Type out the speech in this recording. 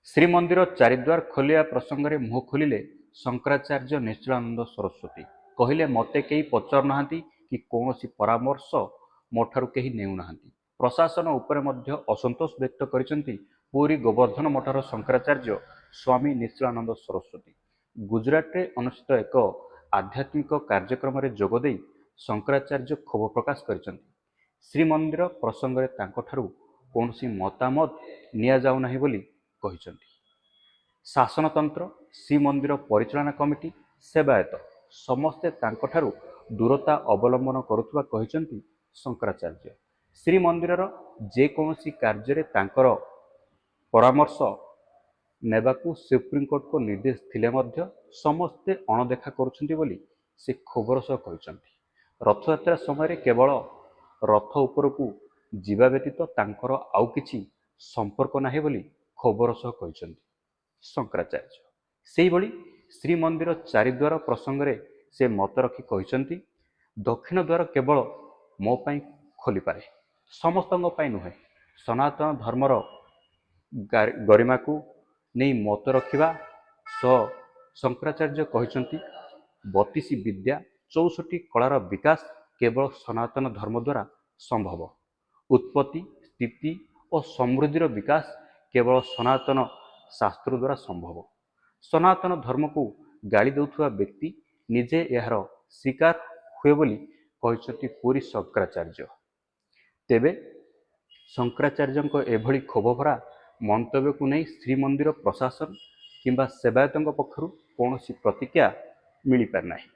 ଶ୍ରୀମନ୍ଦିର ଚାରିଦ୍ୱାର ଖୋଲିବା ପ୍ରସଙ୍ଗରେ ମୁହଁ ଖୋଲିଲେ ଶଙ୍କରାଚାର୍ଯ୍ୟ ନିଶ୍ଚଳାନନ୍ଦ ସରସ୍ୱତୀ। କହିଲେ, ମୋତେ କେହି ପଚାରୁନାହାନ୍ତି କି କୌଣସି ପରାମର୍ଶ ମୋଠାରୁ କେହି ନେଉନାହାନ୍ତି। ପ୍ରଶାସନ ଉପରେ ମଧ୍ୟ ଅସନ୍ତୋଷ ବ୍ୟକ୍ତ କରିଛନ୍ତି ପୁରୀ ଗୋବର୍ଦ୍ଧନ ମଠର ଶଙ୍କରାଚାର୍ଯ୍ୟ ସ୍ୱାମୀ ନିଶ୍ଚଳାନନ୍ଦ ସରସ୍ୱତୀ। ଗୁଜରାଟରେ ଅନୁଷ୍ଠିତ ଏକ ଆଧ୍ୟାତ୍ମିକ କାର୍ଯ୍ୟକ୍ରମରେ ଯୋଗଦେଇ ଶଙ୍କରାଚାର୍ଯ୍ୟ କ୍ଷୋଭ ପ୍ରକାଶ କରିଛନ୍ତି। ଶ୍ରୀମନ୍ଦିର ପ୍ରସଙ୍ଗରେ ତାଙ୍କଠାରୁ କୌଣସି ମତାମତ ନିଆଯାଉନାହିଁ ବୋଲି କହିଛନ୍ତି। ଶାସନତନ୍ତ୍ର, ଶ୍ରୀମନ୍ଦିର ପରିଚାଳନା କମିଟି, ସେବାୟତ ସମସ୍ତେ ତାଙ୍କଠାରୁ ଦୂରତା ଅବଲମ୍ବନ କରୁଥିବା କହିଛନ୍ତି ଶଙ୍କରାଚାର୍ଯ୍ୟ। ଶ୍ରୀମନ୍ଦିରର ଯେକୌଣସି କାର୍ଯ୍ୟରେ ତାଙ୍କର ପରାମର୍ଶ ନେବାକୁ ସୁପ୍ରିମକୋର୍ଟଙ୍କ ନିର୍ଦ୍ଦେଶ ଥିଲେ ମଧ୍ୟ ସମସ୍ତେ ଅଣଦେଖା କରୁଛନ୍ତି ବୋଲି ସେ କ୍ଷୋଭର ସହ କହିଛନ୍ତି। ରଥଯାତ୍ରା ସମୟରେ କେବଳ ରଥ ଉପରକୁ ଯିବା ବ୍ୟତୀତ ତାଙ୍କର ଆଉ କିଛି ସମ୍ପର୍କ ନାହିଁ ବୋଲି କ୍ଷୋଭର ସହ କହିଛନ୍ତି ଶଙ୍କରାଚାର୍ଯ୍ୟ। ସେହିଭଳି ଶ୍ରୀମନ୍ଦିର ଚାରିଦ୍ୱାର ପ୍ରସଙ୍ଗରେ ସେ ମତ ରଖି କହିଛନ୍ତି, ଦକ୍ଷିଣ ଦ୍ୱାର କେବଳ ମୋ ପାଇଁ ଖୋଲିପାରେ, ସମସ୍ତଙ୍କ ପାଇଁ ନୁହେଁ। ସନାତନ ଧର୍ମର ଗରିମାକୁ ନେଇ ମତ ରଖିବା ସହ ଶଙ୍କରାଚାର୍ଯ୍ୟ କହିଛନ୍ତି, 32 ବିଦ୍ୟା 64 କଳାର ବିକାଶ କେବଳ ସନାତନ ଧର୍ମ ଦ୍ୱାରା ସମ୍ଭବ। ଉତ୍ପତ୍ତି, ସ୍ଥିତି ଓ ସମୃଦ୍ଧିର ବିକାଶ କେବଳ ସନାତନ ଶାସ୍ତ୍ର ଦ୍ୱାରା ସମ୍ଭବ। ସନାତନ ଧର୍ମକୁ ଗାଳି ଦେଉଥିବା ବ୍ୟକ୍ତି ନିଜେ ଏହାର ଶିକାର ହୁଏ ବୋଲି କହିଛନ୍ତି ପୁରୀ ଶଙ୍କରାଚାର୍ଯ୍ୟ। ତେବେ ଶଙ୍କରାଚାର୍ଯ୍ୟଙ୍କ ଏଭଳି କ୍ଷୋଭଭରା ମନ୍ତବ୍ୟକୁ ନେଇ ଶ୍ରୀମନ୍ଦିର ପ୍ରଶାସନ କିମ୍ବା ସେବାୟତଙ୍କ ପକ୍ଷରୁ କୌଣସି ପ୍ରତିକ୍ରିୟା ମିଳିପାରିନାହିଁ।